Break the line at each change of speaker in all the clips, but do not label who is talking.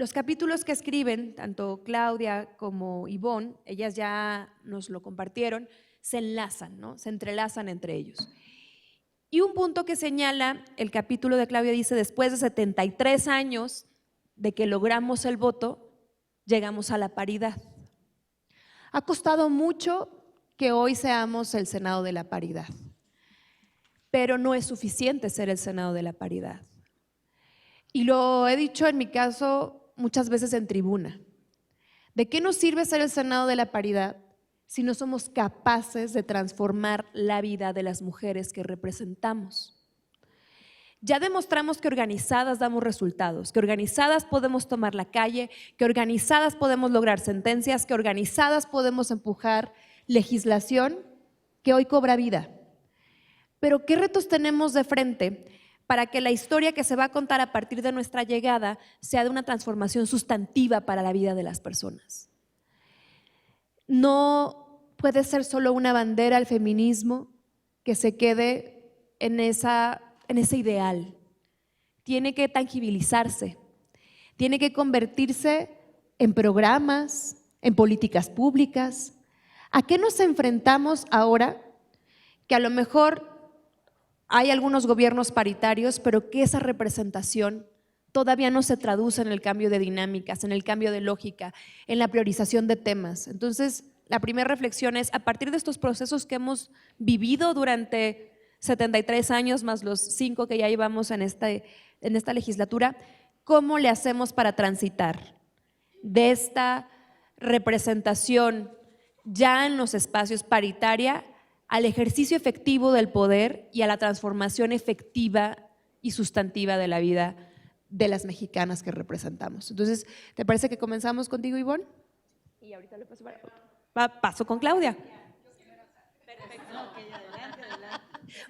Los capítulos que escriben, tanto Claudia como Ivonne, ellas ya nos lo compartieron, se enlazan, ¿no? Se entrelazan entre ellos. Y un punto que señala el capítulo de Claudia dice: después de 73 años de que logramos el voto, llegamos a la paridad. Ha costado mucho que hoy seamos el Senado de la paridad, pero no es suficiente ser el Senado de la paridad. Y lo he dicho en mi caso muchas veces en tribuna. ¿De qué nos sirve ser el Senado de la paridad si no somos capaces de transformar la vida de las mujeres que representamos? Ya demostramos que organizadas damos resultados, que organizadas podemos tomar la calle, que organizadas podemos lograr sentencias, que organizadas podemos empujar legislación que hoy cobra vida. Pero ¿qué retos tenemos de frente para que la historia que se va a contar a partir de nuestra llegada sea de una transformación sustantiva para la vida de las personas? No puede ser solo una bandera al feminismo que se quede en ese ideal. Tiene que tangibilizarse, tiene que convertirse en programas, en políticas públicas. ¿A qué nos enfrentamos ahora? Que a lo mejor hay algunos gobiernos paritarios, pero que esa representación todavía no se traduce en el cambio de dinámicas, en el cambio de lógica, en la priorización de temas. Entonces, la primera reflexión es, a partir de estos procesos que hemos vivido durante 73 años, más los 5 que ya llevamos en esta legislatura, ¿cómo le hacemos para transitar de esta representación ya en los espacios paritaria al ejercicio efectivo del poder y a la transformación efectiva y sustantiva de la vida de las mexicanas que representamos? Entonces, ¿te parece que comenzamos contigo, Ivonne? Y ahorita le paso con Claudia.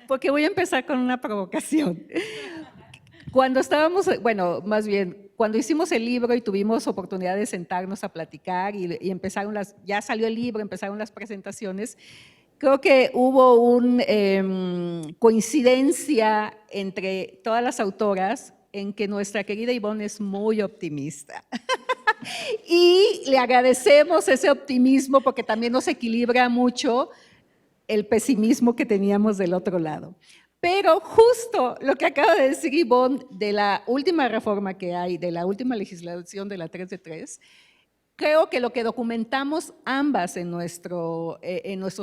Porque voy a empezar con una provocación. Cuando estábamos, bueno, más bien, cuando hicimos el libro y tuvimos oportunidad de sentarnos a platicar y empezaron ya salió el libro, empezaron las presentaciones, creo que hubo una coincidencia entre todas las autoras en que nuestra querida Ivonne es muy optimista. Y le agradecemos ese optimismo porque también nos equilibra mucho el pesimismo que teníamos del otro lado. Pero justo lo que acaba de decir Ivonne de la última reforma que hay, de la última legislación de la 3 de 3, creo que lo que documentamos ambas en nuestros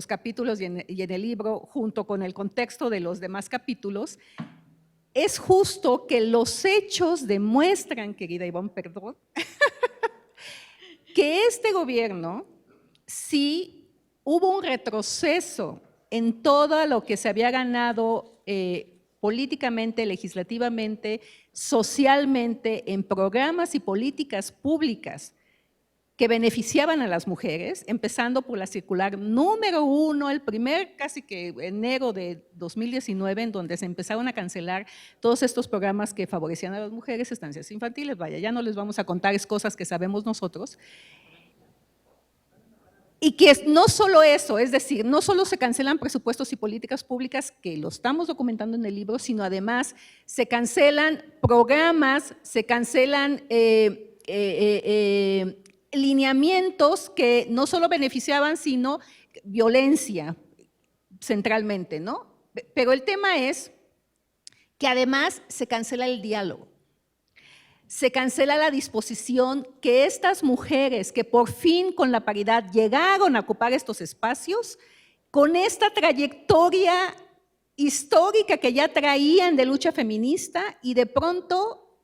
capítulos y en el libro, junto con el contexto de los demás capítulos, es justo que los hechos demuestran, querida Ivonne, perdón, que este gobierno sí hubo un retroceso en todo lo que se había ganado políticamente, legislativamente, socialmente, en programas y políticas públicas que beneficiaban a las mujeres, empezando por la circular número 1, el primer casi que enero de 2019, en donde se empezaron a cancelar todos estos programas que favorecían a las mujeres, estancias infantiles, vaya, ya no les vamos a contar, es cosas que sabemos nosotros. Y que no solo eso, es decir, no solo se cancelan presupuestos y políticas públicas, que lo estamos documentando en el libro, sino además se cancelan programas, se cancelan lineamientos que no solo beneficiaban, sino violencia centralmente, ¿no? Pero el tema es que además se cancela el diálogo. Se cancela la disposición que estas mujeres que por fin con la paridad llegaron a ocupar estos espacios, con esta trayectoria histórica que ya traían de lucha feminista y de pronto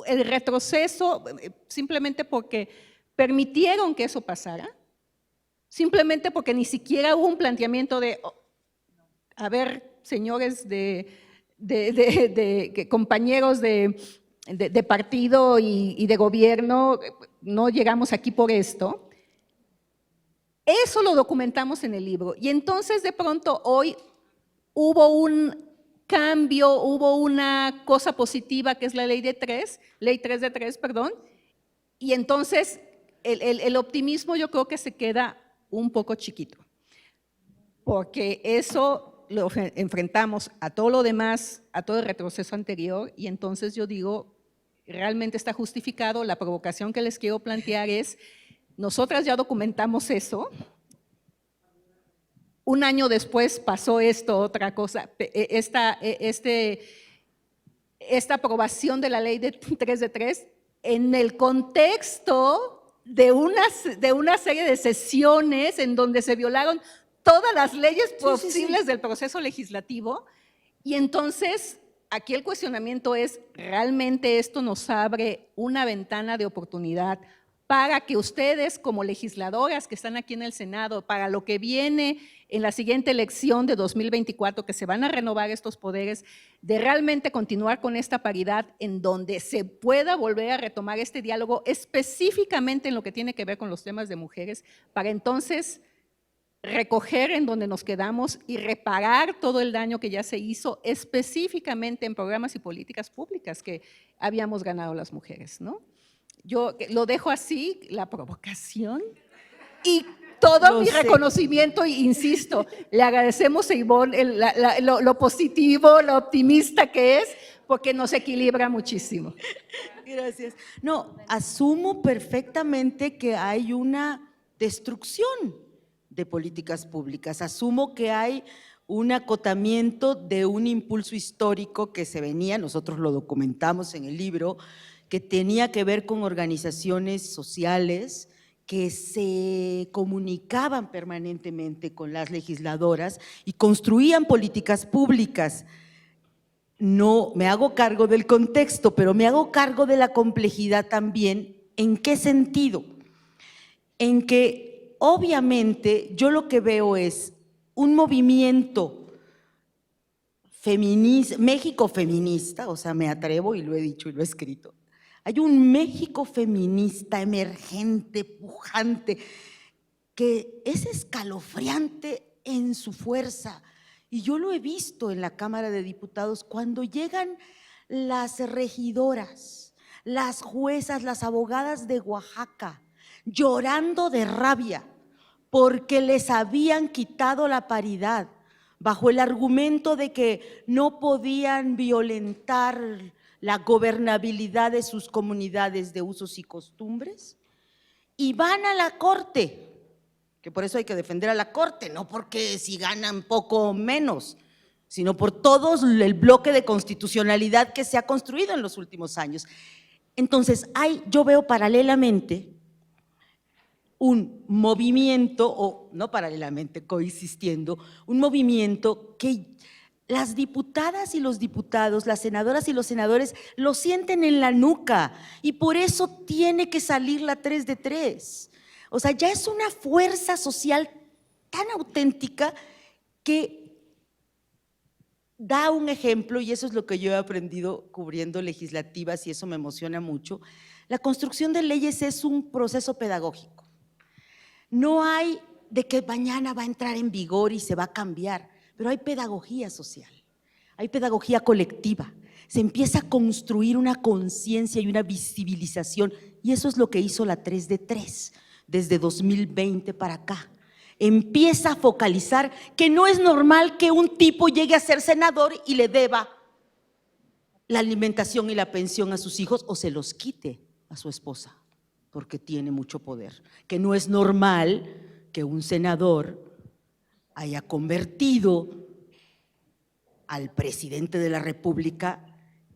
el retroceso simplemente porque permitieron que eso pasara, simplemente porque ni siquiera hubo un planteamiento de, a ver, señores compañeros de partido y de gobierno, no llegamos aquí por esto. Eso lo documentamos en el libro y entonces de pronto hoy hubo un cambio, hubo una cosa positiva que es la ley 3 de 3, perdón, y entonces el optimismo yo creo que se queda un poco chiquito, porque eso lo enfrentamos a todo lo demás, a todo el retroceso anterior, y entonces yo digo, realmente está justificado. La provocación que les quiero plantear es, nosotras ya documentamos eso. Un año después pasó esto, otra cosa, esta aprobación de la ley de 3 de 3 en el contexto de una serie de sesiones en donde se violaron todas las leyes posibles del proceso legislativo. Y entonces, aquí el cuestionamiento es, ¿realmente esto nos abre una ventana de oportunidad para que ustedes como legisladoras que están aquí en el Senado, para lo que viene en la siguiente elección de 2024, que se van a renovar estos poderes, de realmente continuar con esta paridad en donde se pueda volver a retomar este diálogo específicamente en lo que tiene que ver con los temas de mujeres, para entonces recoger en donde nos quedamos y reparar todo el daño que ya se hizo específicamente en programas y políticas públicas que habíamos ganado las mujeres, ¿no? Yo lo dejo así, la provocación, y todo mi reconocimiento, insisto, le agradecemos a Ivonne lo positivo, lo optimista que es, porque nos equilibra muchísimo.
Gracias. No, asumo perfectamente que hay una destrucción de políticas públicas, asumo que hay un acotamiento de un impulso histórico que se venía, nosotros lo documentamos en el libro, que tenía que ver con organizaciones sociales que se comunicaban permanentemente con las legisladoras y construían políticas públicas. No me hago cargo del contexto, pero me hago cargo de la complejidad también. ¿En qué sentido? En que obviamente yo lo que veo es un movimiento feminista, México feminista, o sea, me atrevo y lo he dicho y lo he escrito. Hay un México feminista emergente, pujante, que es escalofriante en su fuerza. Y yo lo he visto en la Cámara de Diputados cuando llegan las regidoras, las juezas, las abogadas de Oaxaca, llorando de rabia porque les habían quitado la paridad bajo el argumento de que no podían violentar la gobernabilidad de sus comunidades de usos y costumbres, y van a la Corte, que por eso hay que defender a la Corte, no porque si ganan poco o menos, sino por todo el bloque de constitucionalidad que se ha construido en los últimos años. Entonces, yo veo paralelamente un movimiento, o no paralelamente, coexistiendo, un movimiento que las diputadas y los diputados, las senadoras y los senadores lo sienten en la nuca y por eso tiene que salir la 3 de 3. O sea, ya es una fuerza social tan auténtica que da un ejemplo, y eso es lo que yo he aprendido cubriendo legislativas y eso me emociona mucho. La construcción de leyes es un proceso pedagógico. No hay de que mañana va a entrar en vigor y se va a cambiar. Pero hay pedagogía social, hay pedagogía colectiva, se empieza a construir una conciencia y una visibilización, y eso es lo que hizo la 3 de 3 desde 2020 para acá. Empieza a focalizar que no es normal que un tipo llegue a ser senador y le deba la alimentación y la pensión a sus hijos o se los quite a su esposa, porque tiene mucho poder, que no es normal que un senador haya convertido al presidente de la República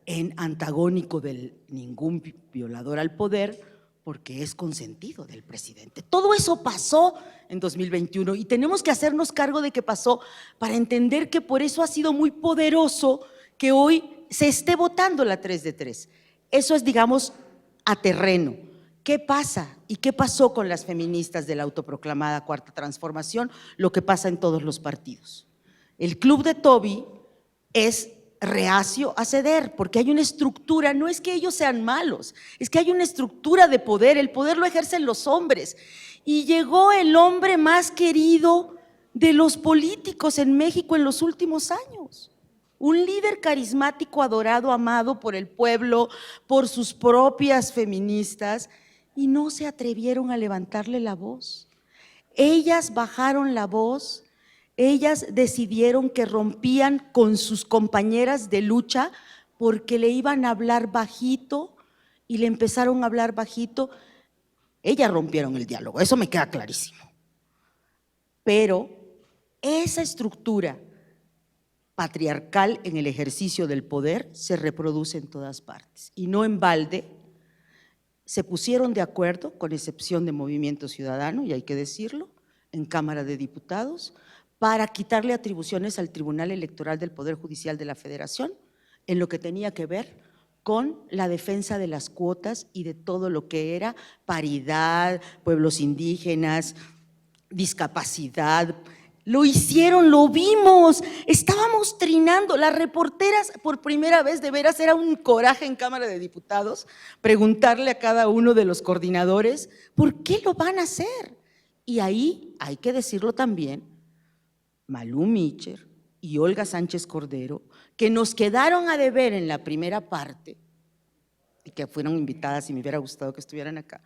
en antagónico de ningún violador al poder, porque es consentido del presidente. Todo eso pasó en 2021 y tenemos que hacernos cargo de que pasó para entender que por eso ha sido muy poderoso que hoy se esté votando la 3 de 3. Eso es, digamos, a terreno. ¿Qué pasa y qué pasó con las feministas de la autoproclamada Cuarta Transformación? Lo que pasa en todos los partidos. El club de Toby es reacio a ceder porque hay una estructura, no es que ellos sean malos, es que hay una estructura de poder, el poder lo ejercen los hombres. Y llegó el hombre más querido de los políticos en México en los últimos años. Un líder carismático, adorado, amado por el pueblo, por sus propias feministas, y no se atrevieron a levantarle la voz. Ellas bajaron la voz, ellas decidieron que rompían con sus compañeras de lucha porque le iban a hablar bajito, y le empezaron a hablar bajito. Ellas rompieron el diálogo, eso me queda clarísimo. Pero esa estructura patriarcal en el ejercicio del poder se reproduce en todas partes. Y no en balde se pusieron de acuerdo, con excepción de Movimiento Ciudadano, y hay que decirlo, en Cámara de Diputados, para quitarle atribuciones al Tribunal Electoral del Poder Judicial de la Federación en lo que tenía que ver con la defensa de las cuotas y de todo lo que era paridad, pueblos indígenas, discapacidad. Lo hicieron, lo vimos, estábamos trinando. Las reporteras, por primera vez, de veras, era un coraje en Cámara de Diputados preguntarle a cada uno de los coordinadores, ¿por qué lo van a hacer? Y ahí, hay que decirlo también, Malú Micher y Olga Sánchez Cordero, que nos quedaron a deber en la primera parte, y que fueron invitadas y me hubiera gustado que estuvieran acá,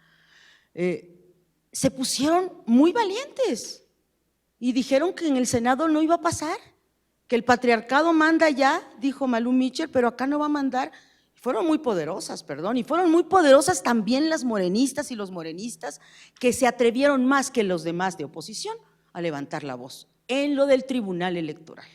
se pusieron muy valientes y dijeron que en el Senado no iba a pasar, que el patriarcado manda ya, dijo Malú Micher, pero acá no va a mandar. Fueron muy poderosas, perdón, y fueron muy poderosas también las morenistas y los morenistas que se atrevieron más que los demás de oposición a levantar la voz en lo del Tribunal Electoral.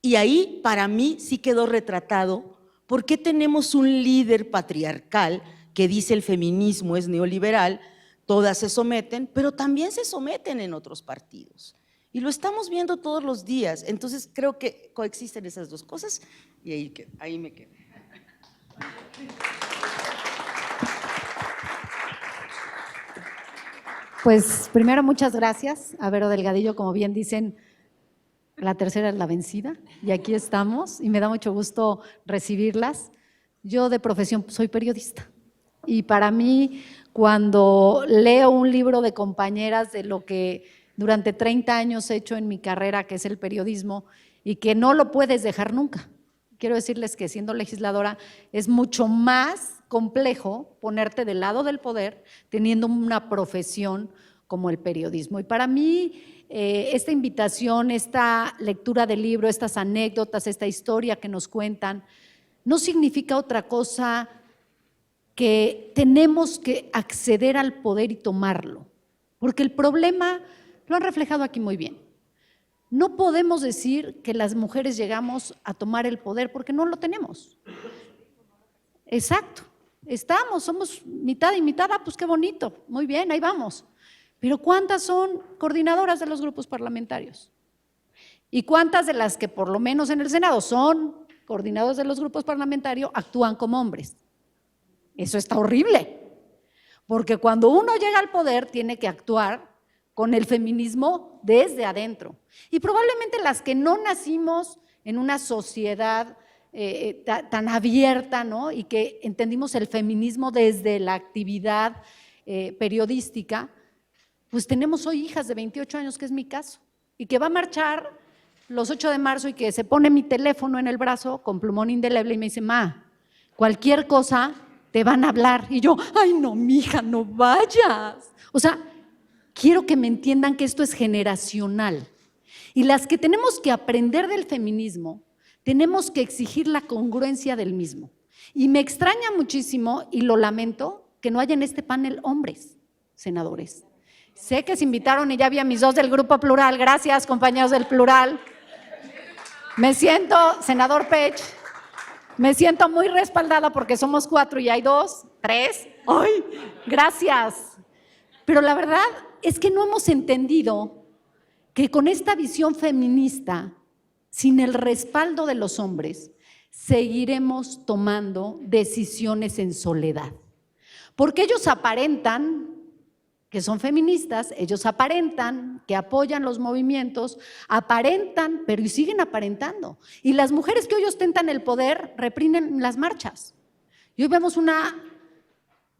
Y ahí para mí sí quedó retratado por qué tenemos un líder patriarcal que dice el feminismo es neoliberal, todas se someten, pero también se someten en otros partidos. Y lo estamos viendo todos los días, entonces creo que coexisten esas dos cosas y ahí me quedé.
Pues primero muchas gracias a Vero Delgadillo, como bien dicen, la tercera es la vencida y aquí estamos y me da mucho gusto recibirlas. Yo de profesión soy periodista y para mí cuando leo un libro de compañeras de lo que durante 30 años he hecho en mi carrera, que es el periodismo, y que no lo puedes dejar nunca. Quiero decirles que siendo legisladora es mucho más complejo ponerte del lado del poder teniendo una profesión como el periodismo. Y para mí esta invitación, esta lectura del libro, estas anécdotas, esta historia que nos cuentan, no significa otra cosa que tenemos que acceder al poder y tomarlo. Porque el problema, lo han reflejado aquí muy bien, no podemos decir que las mujeres llegamos a tomar el poder porque no lo tenemos. Exacto, somos mitad y mitad, pues qué bonito, muy bien, ahí vamos. Pero ¿cuántas son coordinadoras de los grupos parlamentarios? ¿Y cuántas de las que por lo menos en el Senado son coordinadoras de los grupos parlamentarios actúan como hombres? Eso está horrible, porque cuando uno llega al poder tiene que actuar con el feminismo desde adentro. Y probablemente las que no nacimos en una sociedad tan abierta, ¿no? Y que entendimos el feminismo desde la actividad periodística, pues tenemos hoy hijas de 28 años, que es mi caso, y que va a marchar los 8 de marzo y que se pone mi teléfono en el brazo con plumón indeleble y me dice, ma, cualquier cosa te van a hablar. Y yo, ay no, mija, no vayas. O sea, quiero que me entiendan que esto es generacional. Y las que tenemos que aprender del feminismo, tenemos que exigir la congruencia del mismo. Y me extraña muchísimo, y lo lamento, que no haya en este panel hombres senadores. Sé que se invitaron y ya había mis dos del Grupo Plural. Gracias, compañeros del Plural. Me siento, senador Pech, me siento muy respaldada porque somos 4 y hay 2, 3. ¡Ay, gracias! Pero la verdad es que no hemos entendido que con esta visión feminista, sin el respaldo de los hombres, seguiremos tomando decisiones en soledad. Porque ellos aparentan que son feministas, ellos aparentan que apoyan los movimientos, aparentan, pero y siguen aparentando. Y las mujeres que hoy ostentan el poder reprimen las marchas. Y hoy vemos una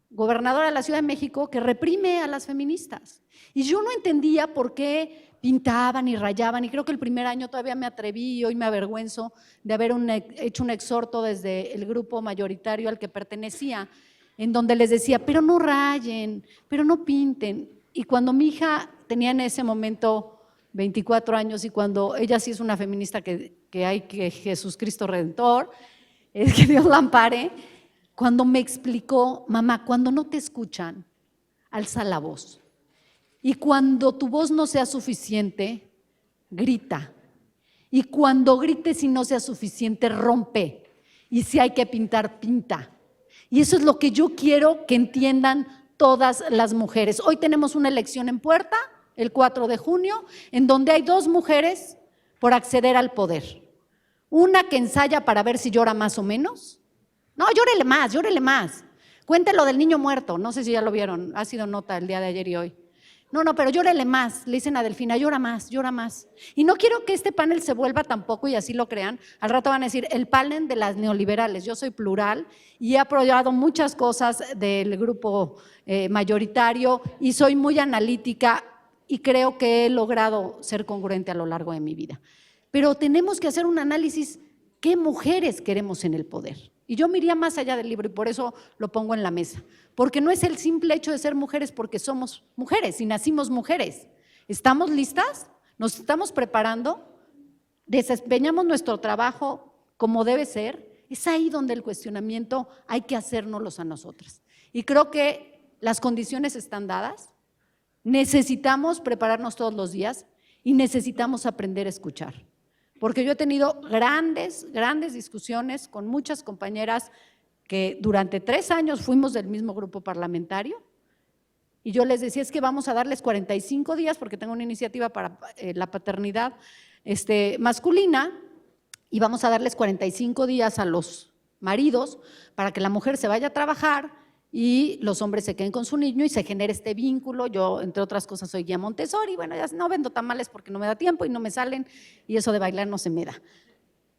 gobernadora de la Ciudad de México que reprime a las feministas. Y yo no entendía por qué pintaban y rayaban, y creo que el primer año todavía me atreví y hoy me avergüenzo de haber hecho un exhorto desde el grupo mayoritario al que pertenecía, en donde les decía, pero no rayen, pero no pinten. Y cuando mi hija tenía en ese momento 24 años y cuando ella sí es una feminista que hay que Jesús Cristo Redentor, es que Dios la ampare, cuando me explicó, mamá, cuando no te escuchan, alza la voz. Y cuando tu voz no sea suficiente, grita. Y cuando grites y no sea suficiente, rompe. Y si hay que pintar, pinta. Y eso es lo que yo quiero que entiendan todas las mujeres. Hoy tenemos una elección en puerta, el 4 de junio, en donde hay 2 mujeres por acceder al poder. Una que ensaya para ver si llora más o menos. No, llórele más, llórele más. Cuéntelo del niño muerto, no sé si ya lo vieron, ha sido nota el día de ayer y hoy. No, pero llórele más, le dicen a Delfina, llora más, llora más. Y no quiero que este panel se vuelva tampoco, y así lo crean, al rato van a decir, el panel de las neoliberales. Yo soy plural y he apoyado muchas cosas del grupo mayoritario y soy muy analítica y creo que he logrado ser congruente a lo largo de mi vida. Pero tenemos que hacer un análisis, ¿qué mujeres queremos en el poder? Y yo me iría más allá del libro y por eso lo pongo en la mesa. Porque no es el simple hecho de ser mujeres porque somos mujeres y nacimos mujeres. ¿Estamos listas? ¿Nos estamos preparando? ¿Desempeñamos nuestro trabajo como debe ser? Es ahí donde el cuestionamiento hay que hacérnoslos a nosotras. Y creo que las condiciones están dadas. Necesitamos prepararnos todos los días y necesitamos aprender a escuchar. Porque yo he tenido grandes discusiones con muchas compañeras que durante 3 años fuimos del mismo grupo parlamentario y yo les decía, es que vamos a darles 45 días porque tengo una iniciativa para la paternidad masculina y vamos a darles 45 días a los maridos para que la mujer se vaya a trabajar y los hombres se queden con su niño y se genere este vínculo. Yo, entre otras cosas, soy guía Montessori, bueno, ya no vendo tamales porque no me da tiempo y no me salen y eso de bailar no se me da.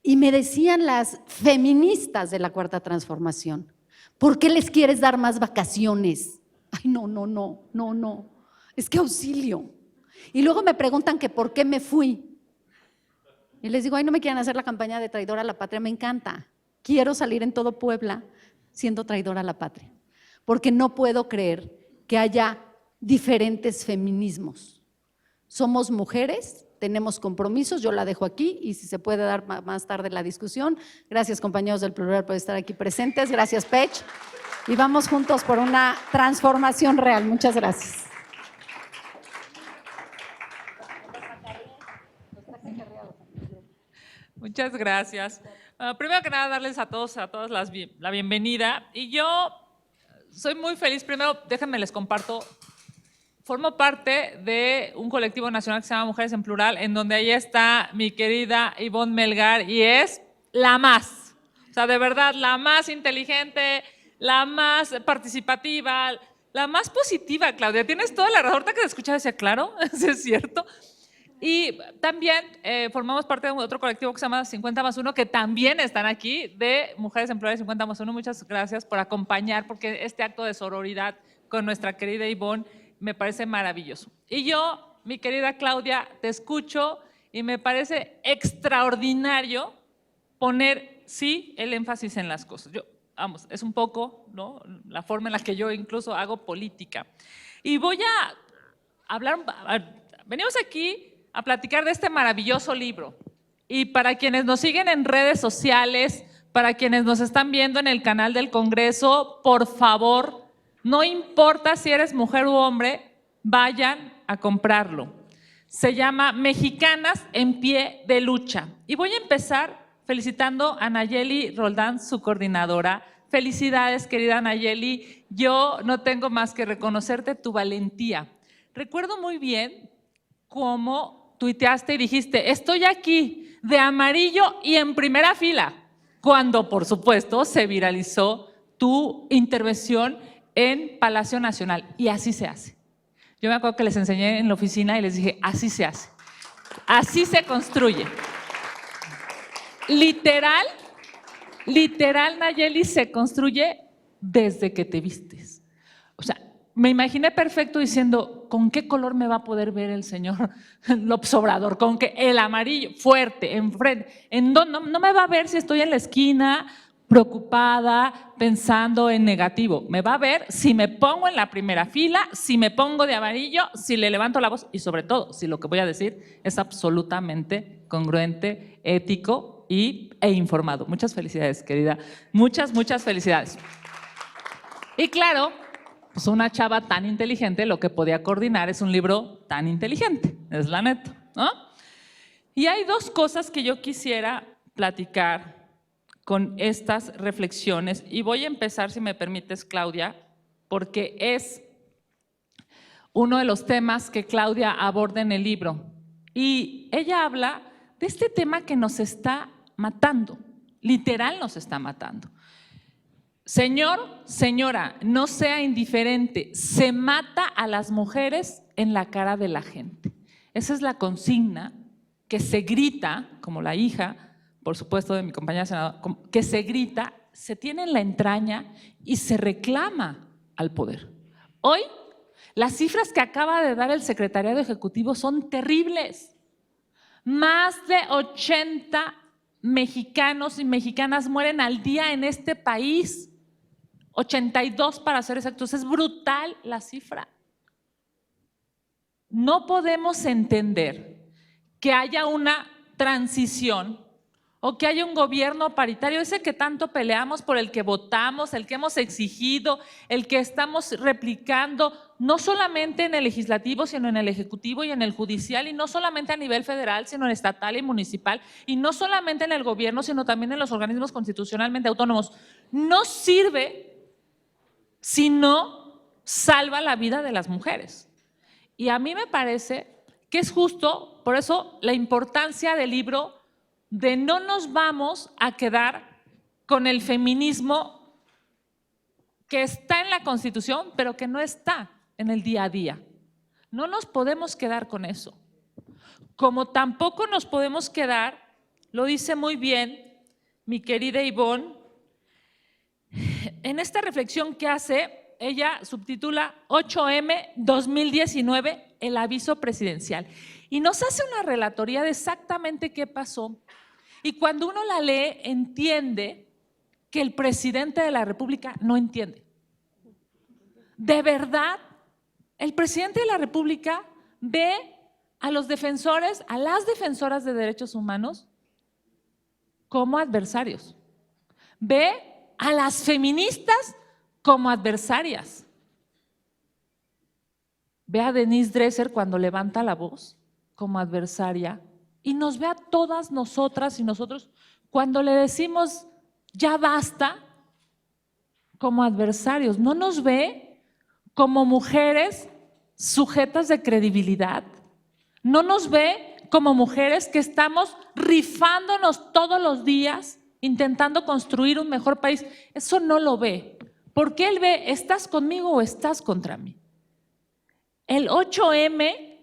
Y me decían las feministas de la Cuarta Transformación, ¿por qué les quieres dar más vacaciones? Ay, no, es que auxilio. Y luego me preguntan que por qué me fui. Y les digo, ay, no me quieran hacer la campaña de traidora a la patria, me encanta. Quiero salir en todo Puebla siendo traidora a la patria, porque no puedo creer que haya diferentes feminismos. Somos mujeres, tenemos compromisos, yo la dejo aquí y si se puede dar más tarde la discusión. Gracias, compañeros del Plural, por estar aquí presentes. Gracias, Pech. Y vamos juntos por una transformación real. Muchas gracias.
Muchas gracias. Primero que nada, darles a todas la bienvenida. Y yo soy muy feliz. Primero, déjenme les comparto. Formo parte de un colectivo nacional que se llama Mujeres en Plural, en donde ahí está mi querida Ivonne Melgar y es la más, o sea, de verdad, la más inteligente, la más participativa, la más positiva, Claudia. Tienes toda la razón. Ahorita que te escuchaba decía, claro, eso es cierto. Y también formamos parte de otro colectivo que se llama 50+1, que también están aquí, de Mujeres en Plural 50+1. Muchas gracias por acompañar, porque este acto de sororidad con nuestra querida Ivonne me parece maravilloso. Y yo, mi querida Claudia, te escucho y me parece extraordinario poner, sí, el énfasis en las cosas. Vamos, es un poco, ¿no?, la forma en la que yo incluso hago política. Y voy a hablar, venimos aquí a platicar de este maravilloso libro. Y para quienes nos siguen en redes sociales, para quienes nos están viendo en el canal del Congreso, por favor, no importa si eres mujer u hombre, vayan a comprarlo. Se llama Mexicanas en Pie de Lucha. Y voy a empezar felicitando a Nayeli Roldán, su coordinadora. Felicidades, querida Nayeli. Yo no tengo más que reconocerte tu valentía. Recuerdo muy bien cómo tuiteaste y dijiste, estoy aquí de amarillo y en primera fila, cuando por supuesto se viralizó tu intervención en Palacio Nacional, y así se hace. Yo me acuerdo que les enseñé en la oficina y les dije, así se hace, así se construye. Literal, Nayeli, se construye desde que te vistes. O sea, me imaginé perfecto diciendo, ¿con qué color me va a poder ver el señor López Obrador? Con que el amarillo, fuerte, enfrente. No me va a ver si estoy en la esquina, preocupada, pensando en negativo. Me va a ver si me pongo en la primera fila, si me pongo de amarillo, si le levanto la voz y sobre todo, si lo que voy a decir es absolutamente congruente, ético e informado. Muchas felicidades, querida. Muchas, muchas felicidades. Y claro, pues una chava tan inteligente lo que podía coordinar es un libro tan inteligente, es la neta, ¿no? Y hay dos cosas que yo quisiera platicar con estas reflexiones y voy a empezar, si me permites, Claudia, porque es uno de los temas que Claudia aborda en el libro. Y ella habla de este tema que nos está matando, literal nos está matando. Señor, señora, no sea indiferente, se mata a las mujeres en la cara de la gente. Esa es la consigna que se grita, como la hija, por supuesto, de mi compañera senadora, que se grita, se tiene en la entraña y se reclama al poder. Hoy, las cifras que acaba de dar el Secretariado Ejecutivo son terribles. Más de 80 mexicanos y mexicanas mueren al día en este país. 82 para ser exactos, es brutal la cifra. No podemos entender que haya una transición o que haya un gobierno paritario, ese que tanto peleamos, por el que votamos, el que hemos exigido, el que estamos replicando, no solamente en el legislativo, sino en el ejecutivo y en el judicial, y no solamente a nivel federal, sino en estatal y municipal, y no solamente en el gobierno, sino también en los organismos constitucionalmente autónomos. No sirve si no salva la vida de las mujeres. Y a mí me parece que es justo, por eso la importancia del libro de no nos vamos a quedar con el feminismo que está en la Constitución, pero que no está en el día a día. No nos podemos quedar con eso. Como tampoco nos podemos quedar, lo dice muy bien mi querida Ivonne, en esta reflexión que hace, ella subtitula 8M 2019, el aviso presidencial. Y nos hace una relatoría de exactamente qué pasó. Y cuando uno la lee, entiende que el presidente de la República no entiende. De verdad, el presidente de la República ve a los defensores, a las defensoras de derechos humanos como adversarios. Ve a las feministas como adversarias. Ve a Denise Dresser cuando levanta la voz como adversaria y nos ve a todas nosotras y nosotros cuando le decimos ya basta como adversarios. No nos ve como mujeres sujetas de credibilidad. No nos ve como mujeres que estamos rifándonos todos los días intentando construir un mejor país. Eso no lo ve. Porque él ve, ¿estás conmigo o estás contra mí? El 8M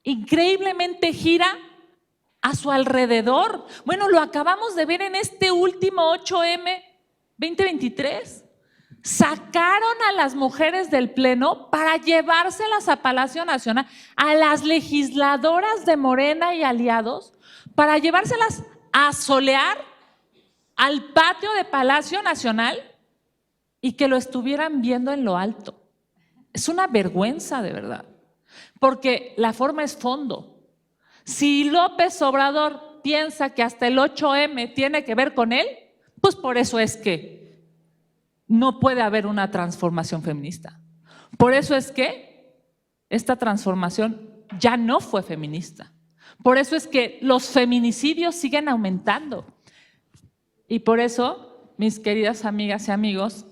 increíblemente gira a su alrededor. Bueno, lo acabamos de ver en este último 8M 2023. Sacaron a las mujeres del Pleno para llevárselas a Palacio Nacional, a las legisladoras de Morena y aliados, para llevárselas a solear al patio de Palacio Nacional y que lo estuvieran viendo en lo alto. Es una vergüenza, de verdad, porque la forma es fondo. Si López Obrador piensa que hasta el 8M tiene que ver con él, pues por eso es que no puede haber una transformación feminista. Por eso es que esta transformación ya no fue feminista. Por eso es que los feminicidios siguen aumentando. Y por eso, mis queridas amigas y amigos,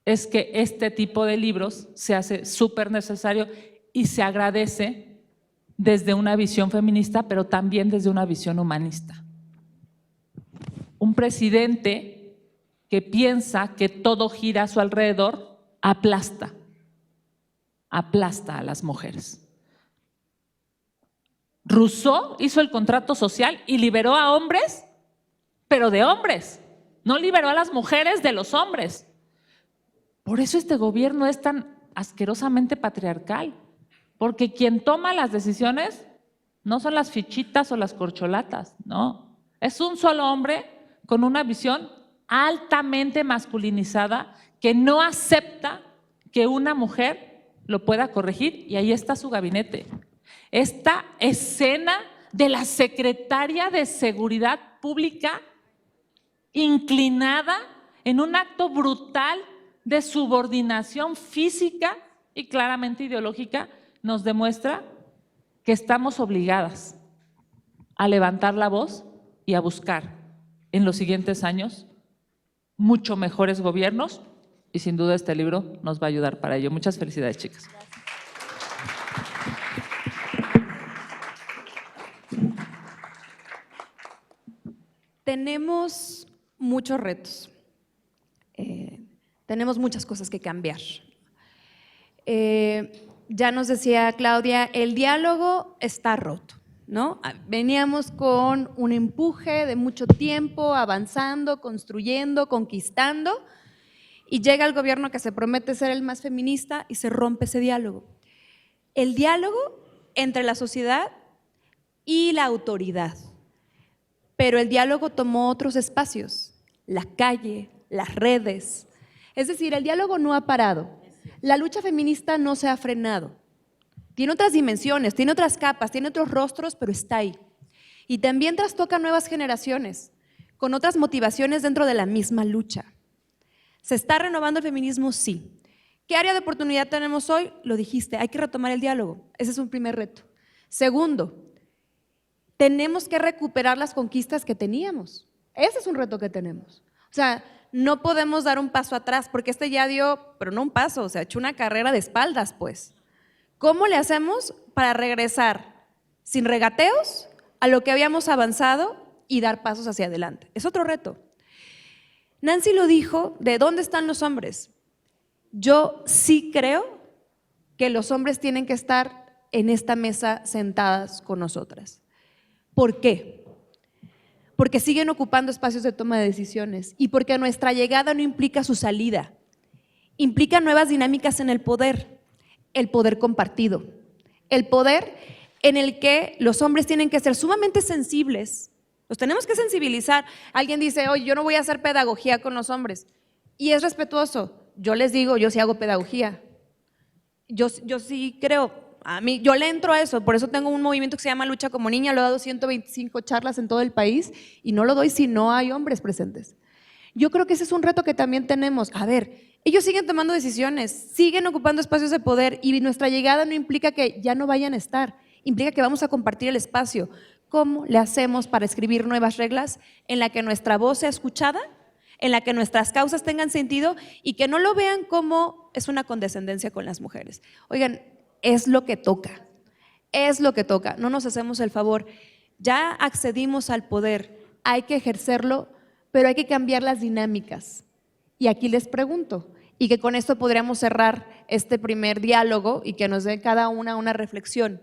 es que este tipo de libros se hace súper necesario y se agradece desde una visión feminista, pero también desde una visión humanista. Un presidente que piensa que todo gira a su alrededor, aplasta a las mujeres. Rousseau hizo el contrato social y liberó a hombres, pero de hombres, no liberó a las mujeres de los hombres. Por eso este gobierno es tan asquerosamente patriarcal, porque quien toma las decisiones no son las fichitas o las corcholatas, no, es un solo hombre con una visión altamente masculinizada que no acepta que una mujer lo pueda corregir, y ahí está su gabinete. Esta escena de la secretaria de Seguridad pública inclinada en un acto brutal de subordinación física y claramente ideológica, nos demuestra que estamos obligadas a levantar la voz y a buscar en los siguientes años mucho mejores gobiernos, y sin duda este libro nos va a ayudar para ello. Muchas felicidades, chicas.
Tenemos muchos retos, tenemos muchas cosas que cambiar. Ya nos decía Claudia, el diálogo está roto, ¿no? Veníamos con un empuje de mucho tiempo, avanzando, construyendo, conquistando, y llega el gobierno que se promete ser el más feminista y se rompe ese diálogo. El diálogo entre la sociedad y la autoridad. Pero el diálogo tomó otros espacios, la calle, las redes. Es decir, el diálogo no ha parado. La lucha feminista no se ha frenado. Tiene otras dimensiones, tiene otras capas, tiene otros rostros, pero está ahí. Y también trastoca nuevas generaciones, con otras motivaciones dentro de la misma lucha. ¿Se está renovando el feminismo? Sí. ¿Qué área de oportunidad tenemos hoy? Lo dijiste, hay que retomar el diálogo. Ese es un primer reto. Segundo, tenemos que recuperar las conquistas que teníamos. Ese es un reto que tenemos. O sea, no podemos dar un paso atrás, porque este ya dio, pero no un paso, o sea, echó una carrera de espaldas, pues. ¿Cómo le hacemos para regresar sin regateos a lo que habíamos avanzado y dar pasos hacia adelante? Es otro reto. Nancy lo dijo, ¿de dónde están los hombres? Yo sí creo que los hombres tienen que estar en esta mesa sentadas con nosotras. ¿Por qué? Porque siguen ocupando espacios de toma de decisiones y porque nuestra llegada no implica su salida, implica nuevas dinámicas en el poder compartido, el poder en el que los hombres tienen que ser sumamente sensibles, los tenemos que sensibilizar. Alguien dice, oye, yo no voy a hacer pedagogía con los hombres, y es respetuoso. Yo les digo, yo sí hago pedagogía, yo sí creo. Yo le entro a eso, por eso tengo un movimiento que se llama Lucha como Niña, lo he dado 125 charlas en todo el país y no lo doy si no hay hombres presentes. Yo creo que ese es un reto que también tenemos. A ver, ellos siguen tomando decisiones, siguen ocupando espacios de poder y nuestra llegada no implica que ya no vayan a estar, implica que vamos a compartir el espacio. ¿Cómo le hacemos para escribir nuevas reglas en la que nuestra voz sea escuchada, en la que nuestras causas tengan sentido y que no lo vean como es una condescendencia con las mujeres? Oigan, es lo que toca, no nos hacemos el favor, ya accedimos al poder, hay que ejercerlo, pero hay que cambiar las dinámicas. Y aquí les pregunto, y que con esto podríamos cerrar este primer diálogo y que nos dé cada una reflexión.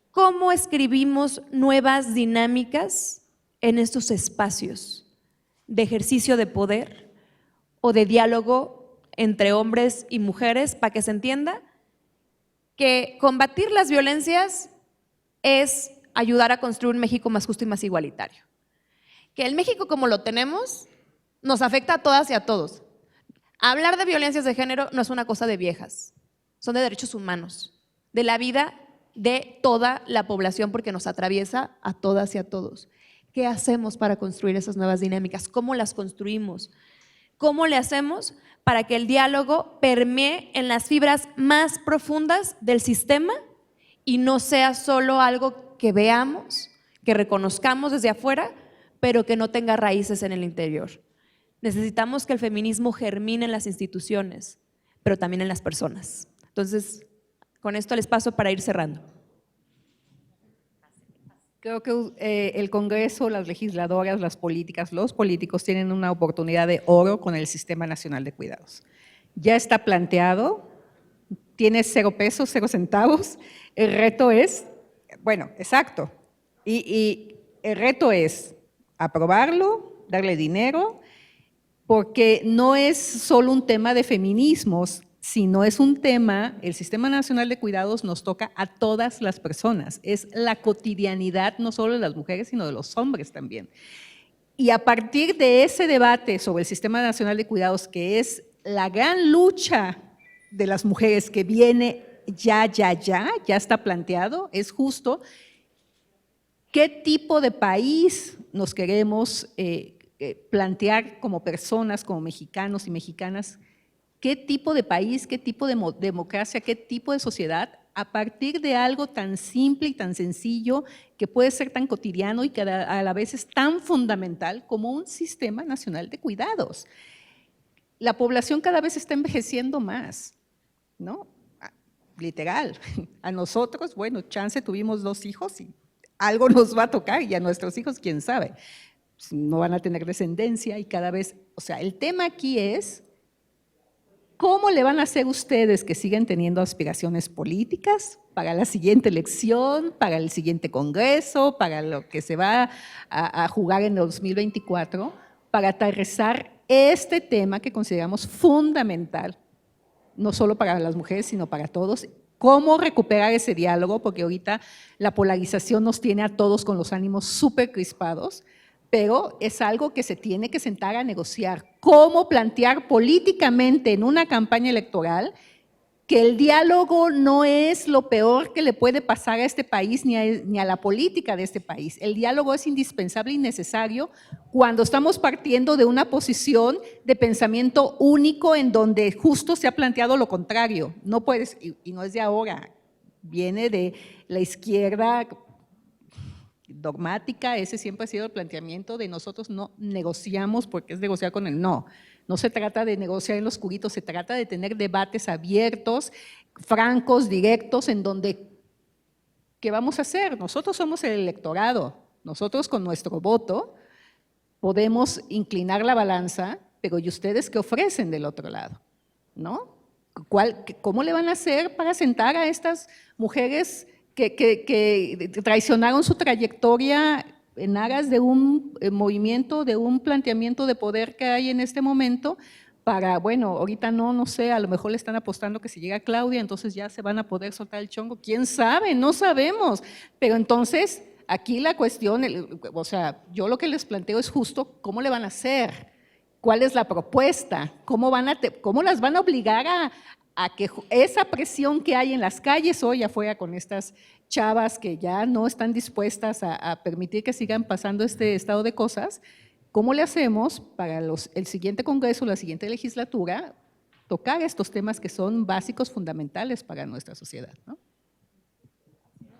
¿Cómo escribimos nuevas dinámicas en estos espacios de ejercicio de poder o de diálogo entre hombres y mujeres para que se entienda que combatir las violencias es ayudar a construir un México más justo y más igualitario? Que el México como lo tenemos nos afecta a todas y a todos. Hablar de violencias de género no es una cosa de viejas, son de derechos humanos, de la vida de toda la población porque nos atraviesa a todas y a todos. ¿Qué hacemos para construir esas nuevas dinámicas? ¿Cómo las construimos? ¿Cómo le hacemos para que el diálogo permee en las fibras más profundas del sistema y no sea solo algo que veamos, que reconozcamos desde afuera, pero que no tenga raíces en el interior? Necesitamos que el feminismo germine en las instituciones, pero también en las personas. Entonces, con esto les paso para ir cerrando.
Creo que el Congreso, las legisladoras, las políticas, los políticos tienen una oportunidad de oro con el Sistema Nacional de Cuidados. Ya está planteado, tiene 0 pesos, 0 centavos. El reto es, bueno, exacto, y el reto es aprobarlo, darle dinero, porque no es solo un tema de feminismos, sino es un tema, el Sistema Nacional de Cuidados nos toca a todas las personas, es la cotidianidad no solo de las mujeres, sino de los hombres también. Y a partir de ese debate sobre el Sistema Nacional de Cuidados, que es la gran lucha de las mujeres que viene ya está planteado, es justo ¿Qué tipo de país nos queremos plantear como personas, como mexicanos y mexicanas? ¿Qué tipo de país, qué tipo de democracia, qué tipo de sociedad a partir de algo tan simple y tan sencillo que puede ser tan cotidiano y que a la vez es tan fundamental como un sistema nacional de cuidados? La población cada vez está envejeciendo más, ¿no? Literal. A nosotros, bueno, chance tuvimos 2 hijos y algo nos va a tocar, y a nuestros hijos, quién sabe, no van a tener descendencia y cada vez, o sea, el tema aquí es ¿cómo le van a hacer ustedes que siguen teniendo aspiraciones políticas para la siguiente elección, para el siguiente congreso, para lo que se va a jugar en el 2024, para aterrizar este tema que consideramos fundamental, no solo para las mujeres, sino para todos? ¿Cómo recuperar ese diálogo? Porque ahorita la polarización nos tiene a todos con los ánimos súper crispados, pero es algo que se tiene que sentar a negociar. ¿Cómo plantear políticamente en una campaña electoral que el diálogo no es lo peor que le puede pasar a este país ni a la política de este país? El diálogo es indispensable y necesario cuando estamos partiendo de una posición de pensamiento único en donde justo se ha planteado lo contrario. No puedes, y no es de ahora, viene de la izquierda dogmática, ese siempre ha sido el planteamiento de nosotros no negociamos porque es negociar con el no. No se trata de negociar en lo oscurito, se trata de tener debates abiertos, francos, directos, en donde, ¿qué vamos a hacer? Nosotros somos el electorado, nosotros con nuestro voto podemos inclinar la balanza, pero ¿y ustedes qué ofrecen del otro lado? ¿No? ¿Cómo le van a hacer para sentar a estas mujeres que traicionaron su trayectoria en aras de un movimiento, de un planteamiento de poder que hay en este momento, para, bueno, ahorita no sé, a lo mejor le están apostando que si llega Claudia, entonces ya se van a poder soltar el chongo? ¿Quién sabe? No sabemos, pero entonces aquí la cuestión, o sea, yo lo que les planteo es justo cómo le van a hacer, cuál es la propuesta, cómo las van a obligar a que esa presión que hay en las calles hoy afuera con estas chavas que ya no están dispuestas a permitir que sigan pasando este estado de cosas, ¿cómo le hacemos para el siguiente congreso, la siguiente legislatura, tocar estos temas que son básicos, fundamentales para nuestra sociedad, ¿no?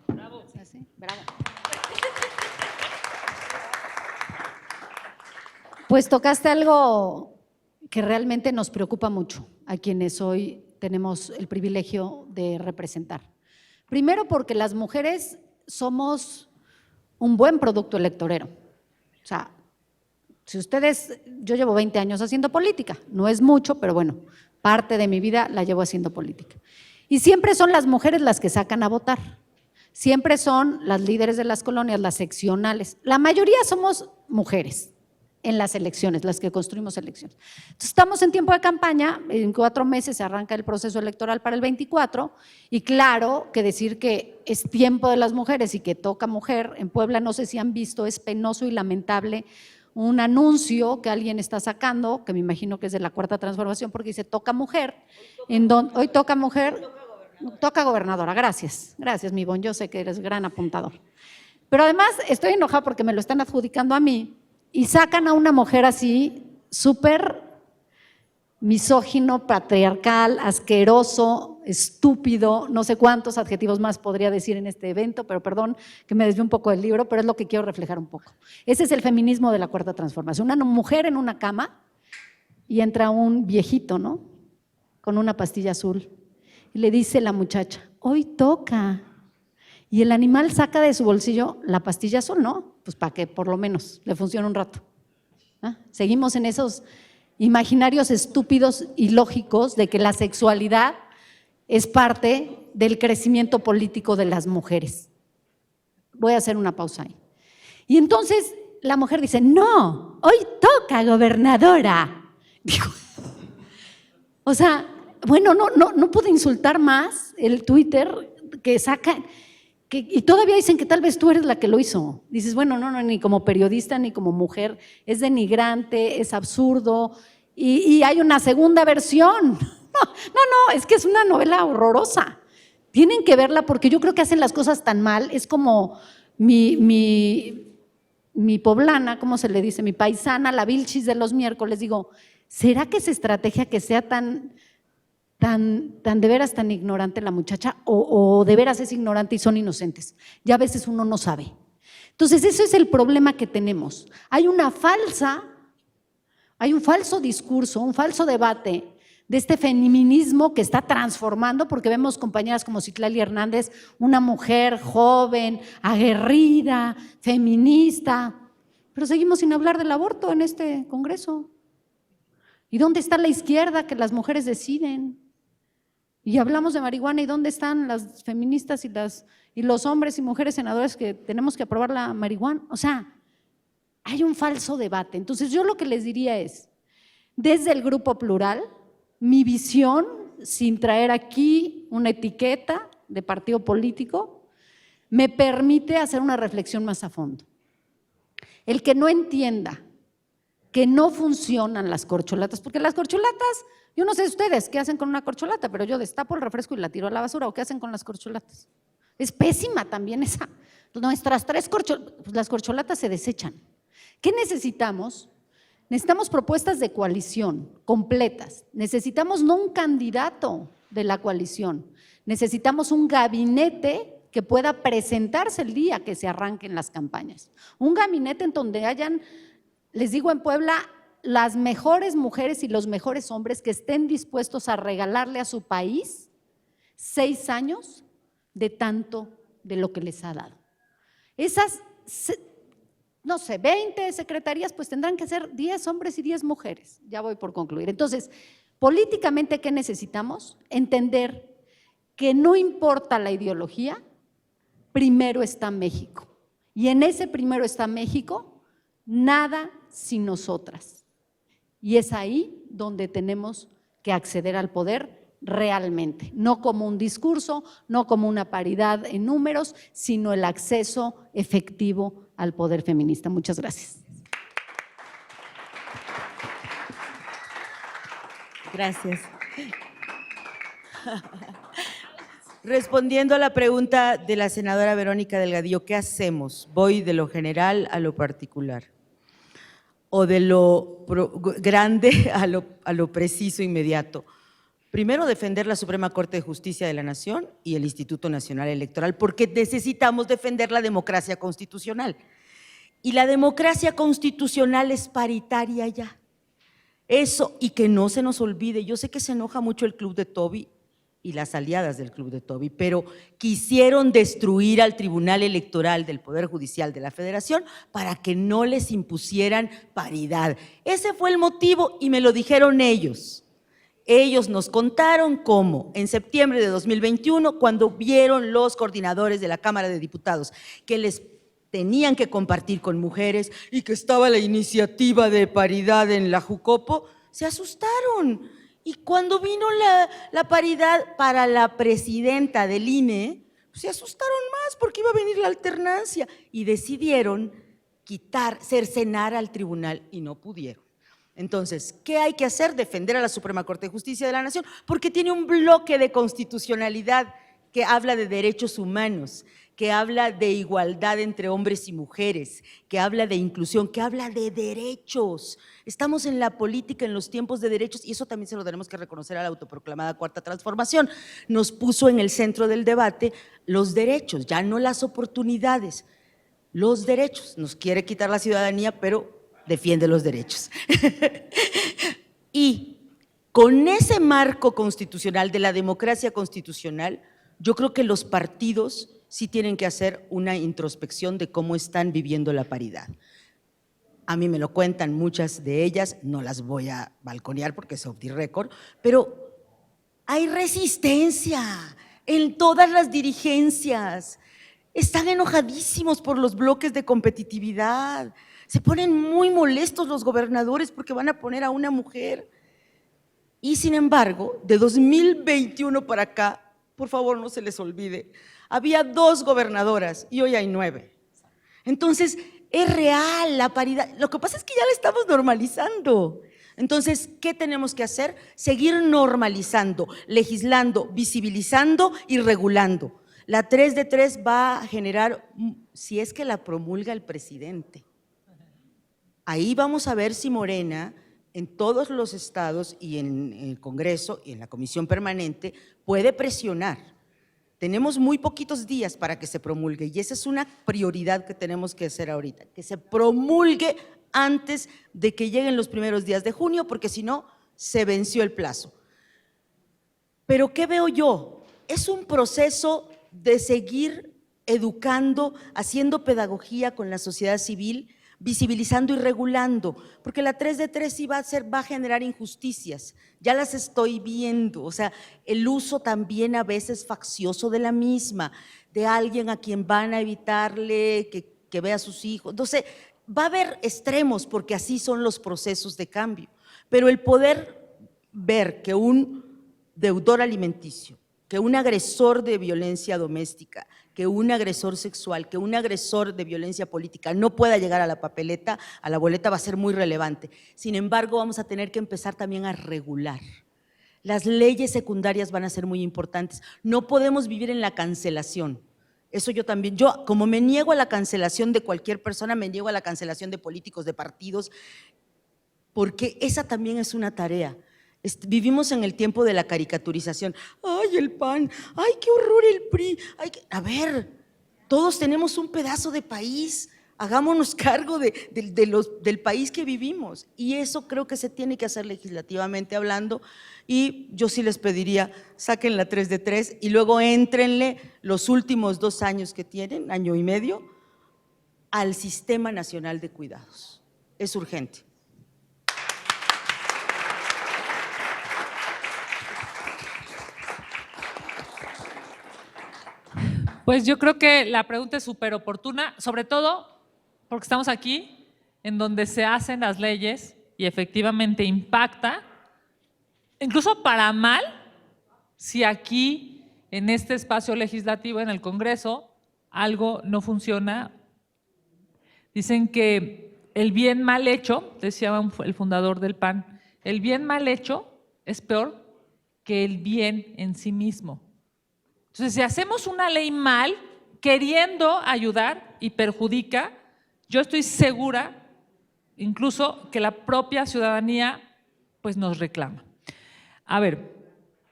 Bravo.
Bravo. Pues tocaste algo que realmente nos preocupa mucho a quienes hoy tenemos el privilegio de representar. Primero, porque las mujeres somos un buen producto electorero. O sea, si ustedes, yo llevo 20 años haciendo política, no es mucho, pero bueno, parte de mi vida la llevo haciendo política. Y siempre son las mujeres las que sacan a votar. Siempre son las líderes de las colonias, las seccionales. La mayoría somos mujeres en las elecciones, las que construimos elecciones. Entonces, estamos en tiempo de campaña, en 4 meses se arranca el proceso electoral para el 24, y claro que decir que es tiempo de las mujeres y que toca mujer, en Puebla no sé si han visto, es penoso y lamentable un anuncio que alguien está sacando, que me imagino que es de la Cuarta Transformación, porque dice toca mujer, hoy toca mujer, toca gobernadora, gracias, mi Ivonne, yo sé que eres gran apuntador. Pero además estoy enojada porque me lo están adjudicando a mí, y sacan a una mujer así, súper misógino, patriarcal, asqueroso, estúpido, no sé cuántos adjetivos más podría decir en este evento, pero perdón que me desvío un poco del libro, pero es lo que quiero reflejar un poco. Ese es el feminismo de la Cuarta Transformación, una mujer en una cama y entra un viejito, ¿no? Con una pastilla azul y le dice la muchacha, hoy toca. Y el animal saca de su bolsillo la pastilla azul, ¿no? Pues para que por lo menos le funcione un rato. ¿Ah? Seguimos en esos imaginarios estúpidos y lógicos de que la sexualidad es parte del crecimiento político de las mujeres. Voy a hacer una pausa ahí. Y entonces la mujer dice, no, hoy toca gobernadora. Digo, o sea, bueno, no pude insultar más el Twitter que saca… Y todavía dicen que tal vez tú eres la que lo hizo. Dices, bueno, no, ni como periodista ni como mujer, es denigrante, es absurdo, y hay una segunda versión. No, es que es una novela horrorosa. Tienen que verla porque yo creo que hacen las cosas tan mal, es como mi poblana, ¿cómo se le dice? Mi paisana, la Vilchis de los miércoles, digo, ¿será que esa estrategia que sea tan de veras tan ignorante la muchacha o de veras es ignorante y son inocentes? Ya a veces uno no sabe. Entonces, ese es el problema que tenemos. Hay un falso discurso, un falso debate de este feminismo que está transformando, porque vemos compañeras como Citlali Hernández, una mujer joven, aguerrida, feminista, pero seguimos sin hablar del aborto en este Congreso. ¿Y dónde está la izquierda que las mujeres deciden? Y hablamos de marihuana, ¿y dónde están las feministas y los hombres y mujeres senadores que tenemos que aprobar la marihuana? O sea, hay un falso debate. Entonces yo lo que les diría es, desde el Grupo Plural, mi visión, sin traer aquí una etiqueta de partido político, me permite hacer una reflexión más a fondo. El que no entienda que no funcionan las corcholatas, porque las corcholatas, yo no sé ustedes qué hacen con una corcholata, pero yo destapo el refresco y la tiro a la basura, ¿o qué hacen con las corcholatas? Es pésima también esa. Nuestras las corcholatas se desechan. ¿Qué necesitamos? Necesitamos propuestas de coalición completas. Necesitamos no un candidato de la coalición, necesitamos un gabinete que pueda presentarse el día que se arranquen las campañas. Un gabinete en donde hayan, les digo en Puebla, las mejores mujeres y los mejores hombres que estén dispuestos a regalarle a su país 6 años de tanto de lo que les ha dado. Esas, no sé, 20 secretarías, pues tendrán que ser 10 hombres y 10 mujeres. Ya voy por concluir. Entonces, políticamente, ¿qué necesitamos? Entender que no importa la ideología, primero está México. Y en ese primero está México, nada sin nosotras. Y es ahí donde tenemos que acceder al poder realmente, no como un discurso, no como una paridad en números, sino el acceso efectivo al poder feminista. Muchas gracias.
Gracias. Respondiendo a la pregunta de la senadora Verónica Delgadillo, ¿qué hacemos? ¿Voy de lo general a lo particular? ¿O de lo grande a lo preciso, inmediato? Primero, defender la Suprema Corte de Justicia de la Nación y el Instituto Nacional Electoral, porque necesitamos defender la democracia constitucional. Y la democracia constitucional es paritaria ya. Eso, y que no se nos olvide, yo sé que se enoja mucho el Club de Toby y las aliadas del Club de Toby, pero quisieron destruir al Tribunal Electoral del Poder Judicial de la Federación para que no les impusieran paridad. Ese fue el motivo y me lo dijeron ellos. Ellos nos contaron cómo en septiembre de 2021, cuando vieron los coordinadores de la Cámara de Diputados que les tenían que compartir con mujeres y que estaba la iniciativa de paridad en la Jucopo, se asustaron. Y cuando vino la paridad para la presidenta del INE, se asustaron más porque iba a venir la alternancia y decidieron cercenar al tribunal y no pudieron. Entonces, ¿qué hay que hacer? Defender a la Suprema Corte de Justicia de la Nación, porque tiene un bloque de constitucionalidad que habla de derechos humanos, que habla de igualdad entre hombres y mujeres, que habla de inclusión, que habla de derechos. Estamos en la política, en los tiempos de derechos, y eso también se lo tenemos que reconocer a la autoproclamada Cuarta Transformación. Nos puso en el centro del debate los derechos, ya no las oportunidades, los derechos. Nos quiere quitar la ciudadanía, pero defiende los derechos. Y con ese marco constitucional de la democracia constitucional, yo creo que los partidos sí tienen que hacer una introspección de cómo están viviendo la paridad. A mí me lo cuentan muchas de ellas, no las voy a balconear porque es off the record, pero hay resistencia en todas las dirigencias. Están enojadísimos por los bloques de competitividad. Se ponen muy molestos los gobernadores porque van a poner a una mujer. Y sin embargo, de 2021 para acá, por favor no se les olvide, había 2 gobernadoras y hoy hay 9. Entonces, es real la paridad. Lo que pasa es que ya la estamos normalizando. Entonces, ¿qué tenemos que hacer? Seguir normalizando, legislando, visibilizando y regulando. La 3 de 3 va a generar, si es que la promulga el presidente. Ahí vamos a ver si Morena, en todos los estados y en el Congreso y en la Comisión Permanente, puede presionar. Tenemos muy poquitos días para que se promulgue y esa es una prioridad que tenemos que hacer ahorita, que se promulgue antes de que lleguen los primeros días de junio, porque si no, se venció el plazo. Pero ¿qué veo yo? Es un proceso de seguir educando, haciendo pedagogía con la sociedad civil, visibilizando y regulando, porque la 3 de 3 sí va a generar injusticias, ya las estoy viendo, o sea, el uso también a veces faccioso de la misma, de alguien a quien van a evitarle que vea a sus hijos, entonces va a haber extremos porque así son los procesos de cambio, pero el poder ver que un deudor alimenticio, que un agresor de violencia doméstica, que un agresor sexual, que un agresor de violencia política no pueda llegar a la papeleta, a la boleta, va a ser muy relevante. Sin embargo, vamos a tener que empezar también a regular. Las leyes secundarias van a ser muy importantes. No podemos vivir en la cancelación. Eso yo también, como me niego a la cancelación de cualquier persona, me niego a la cancelación de políticos, de partidos, porque esa también es una tarea. Vivimos en el tiempo de la caricaturización. ¡Ay, el PAN! ¡Ay, qué horror el PRI! A ver, todos tenemos un pedazo de país, hagámonos cargo del país que vivimos. Y eso creo que se tiene que hacer legislativamente hablando. Y yo sí les pediría, saquen la 3 de 3 y luego éntrenle los últimos 2 años que tienen, año y medio, al Sistema Nacional de Cuidados. Es urgente.
Pues yo creo que la pregunta es súper oportuna, sobre todo porque estamos aquí en donde se hacen las leyes y efectivamente impacta, incluso para mal, si aquí en este espacio legislativo, en el Congreso, algo no funciona. Dicen que el bien mal hecho, decía el fundador del PAN, el bien mal hecho es peor que el bien en sí mismo. Entonces, si hacemos una ley mal, queriendo ayudar y perjudica, yo estoy segura, incluso, que la propia ciudadanía pues nos reclama. A ver,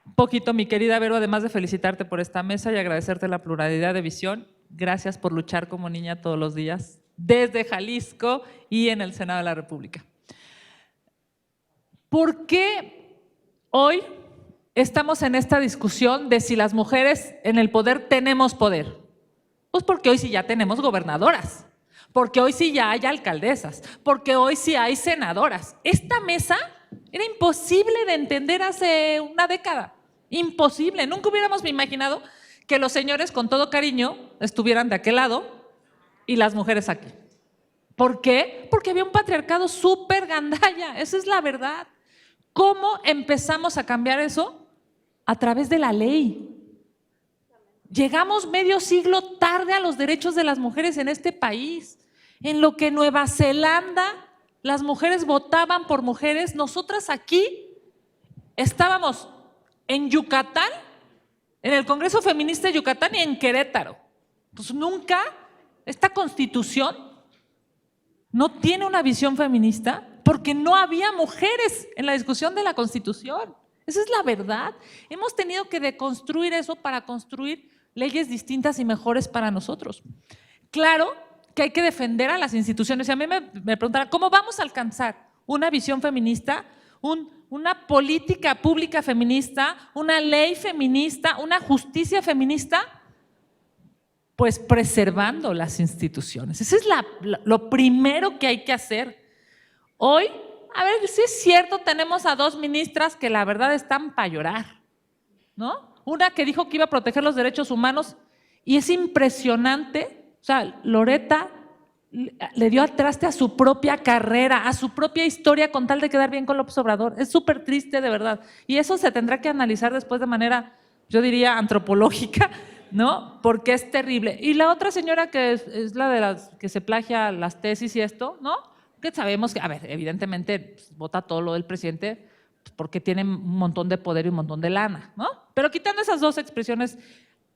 un poquito, mi querida Vero, además de felicitarte por esta mesa y agradecerte la pluralidad de visión, gracias por luchar como niña todos los días, desde Jalisco y en el Senado de la República. ¿Por qué hoy estamos en esta discusión de si las mujeres en el poder tenemos poder? Pues porque hoy sí ya tenemos gobernadoras, porque hoy sí ya hay alcaldesas, porque hoy sí hay senadoras. Esta mesa era imposible de entender hace una década, imposible. Nunca hubiéramos imaginado que los señores con todo cariño estuvieran de aquel lado y las mujeres aquí. ¿Por qué? Porque había un patriarcado súper gandalla, esa es la verdad. ¿Cómo empezamos a cambiar eso? A través de la ley. Llegamos medio siglo tarde a los derechos de las mujeres en este país. En lo que en Nueva Zelanda las mujeres votaban por mujeres, nosotras aquí estábamos en Yucatán, en el Congreso Feminista de Yucatán y en Querétaro. Pues nunca, esta Constitución no tiene una visión feminista porque no había mujeres en la discusión de la Constitución. Esa es la verdad. Hemos tenido que deconstruir eso para construir leyes distintas y mejores para nosotros. Claro que hay que defender a las instituciones. Y a mí me preguntarán, ¿cómo vamos a alcanzar una visión feminista, una política pública feminista, una ley feminista, una justicia feminista? Pues preservando las instituciones. Eso es lo primero que hay que hacer. Hoy, a ver, si es cierto, tenemos a 2 ministras que la verdad están para llorar, ¿no? Una que dijo que iba a proteger los derechos humanos y es impresionante, o sea, Loreta le dio al traste a su propia carrera, a su propia historia con tal de quedar bien con López Obrador. Es súper triste, de verdad. Y eso se tendrá que analizar después de manera, yo diría, antropológica, ¿no? Porque es terrible. Y la otra señora que es la de las que se plagia las tesis y esto, ¿no? Que sabemos que, a ver, evidentemente pues, vota todo lo del presidente pues, porque tiene un montón de poder y un montón de lana, ¿no? Pero quitando esas 2 expresiones,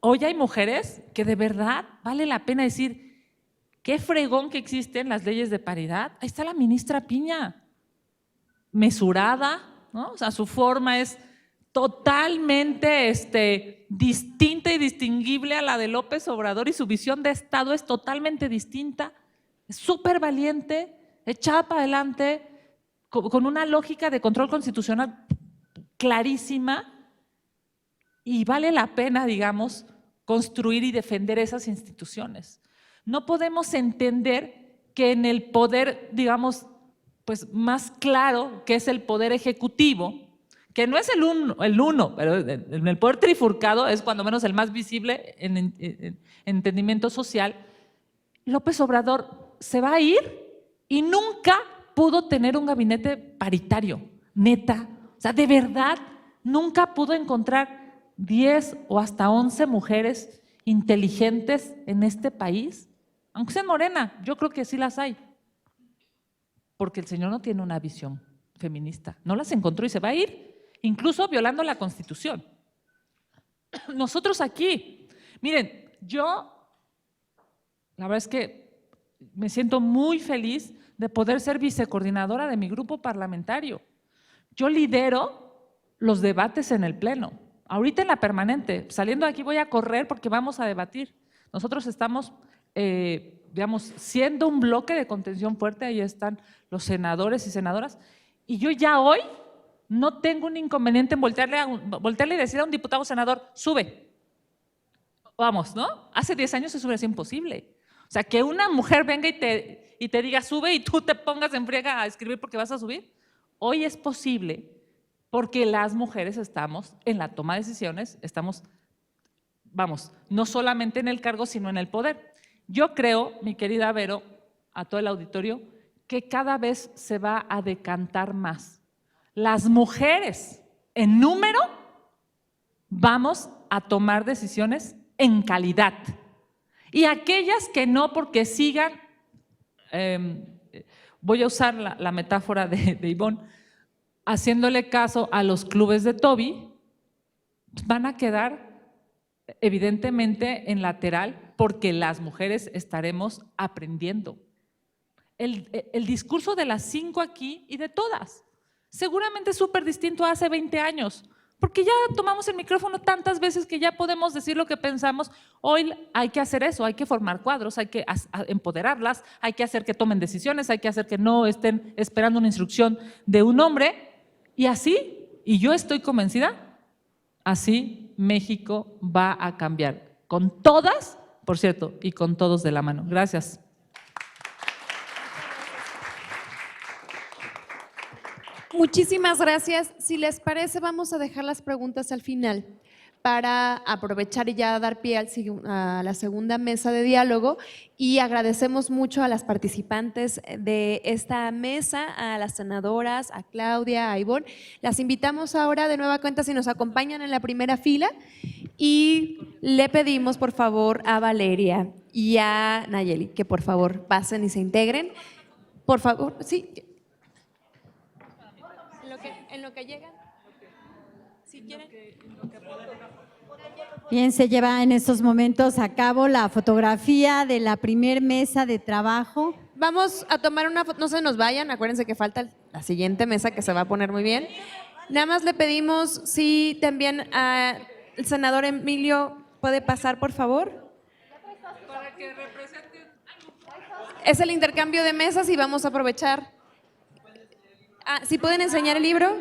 hoy hay mujeres que de verdad vale la pena decir, qué fregón que existen las leyes de paridad. Ahí está la ministra Piña, mesurada, ¿no? O sea, su forma es totalmente distinta y distinguible a la de López Obrador y su visión de Estado es totalmente distinta, es súper valiente, echada para adelante, con una lógica de control constitucional clarísima y vale la pena, digamos, construir y defender esas instituciones. No podemos entender que en el poder, digamos, pues más claro, que es el poder ejecutivo, que no es el uno, pero en el poder trifurcado es cuando menos el más visible en entendimiento social, López Obrador se va a ir y nunca pudo tener un gabinete paritario, neta. O sea, de verdad, nunca pudo encontrar 10 o hasta 11 mujeres inteligentes en este país, aunque sean Morena, yo creo que sí las hay, porque el señor no tiene una visión feminista, no las encontró y se va a ir, incluso violando la Constitución. Nosotros aquí, miren, yo la verdad es que me siento muy feliz de poder ser vicecoordinadora de mi grupo parlamentario. Yo lidero los debates en el Pleno. Ahorita en la permanente, saliendo de aquí voy a correr porque vamos a debatir. Nosotros estamos, digamos, siendo un bloque de contención fuerte, ahí están los senadores y senadoras, y yo ya hoy no tengo un inconveniente en voltearle y decir a un diputado o senador, sube. Vamos, ¿no? Hace 10 años eso hubiera sido imposible. O sea, que una mujer venga y te diga sube y tú te pongas en friega a escribir porque vas a subir. Hoy es posible porque las mujeres estamos en la toma de decisiones, estamos, vamos, no solamente en el cargo, sino en el poder. Yo creo, mi querida Vero, a todo el auditorio, que cada vez se va a decantar más. Las mujeres en número vamos a tomar decisiones en calidad. Y aquellas que no, porque sigan, voy a usar la metáfora de Ivonne, haciéndole caso a los clubes de Toby, van a quedar evidentemente en lateral porque las mujeres estaremos aprendiendo. El discurso de las 5 aquí y de todas, seguramente es súper distinto a hace 20 años, porque ya tomamos el micrófono tantas veces que ya podemos decir lo que pensamos. Hoy hay que hacer eso, hay que formar cuadros, hay que empoderarlas, hay que hacer que tomen decisiones, hay que hacer que no estén esperando una instrucción de un hombre. Y así, y yo estoy convencida, así México va a cambiar. Con todas, por cierto, y con todos de la mano. Gracias.
Muchísimas gracias. Si les parece, vamos a dejar las preguntas al final para aprovechar y ya dar pie a la segunda mesa de diálogo. Y agradecemos mucho a las participantes de esta mesa, a las senadoras, a Claudia, a Ivonne. Las invitamos ahora de nueva cuenta si nos acompañan en la primera fila y le pedimos por favor a Valeria y a Nayeli que por favor pasen y se integren. Por favor, sí. En lo que llegan, si quieren.
Bien, se lleva en estos momentos a cabo la fotografía de la primer mesa de trabajo.
Vamos a tomar una foto, no se nos vayan, acuérdense que falta la siguiente mesa que se va a poner muy bien. Nada más le pedimos si también el senador Emilio puede pasar, por favor.
Para que represente algo.
Es el intercambio de mesas y vamos a aprovechar. ¿Sí pueden enseñar el libro?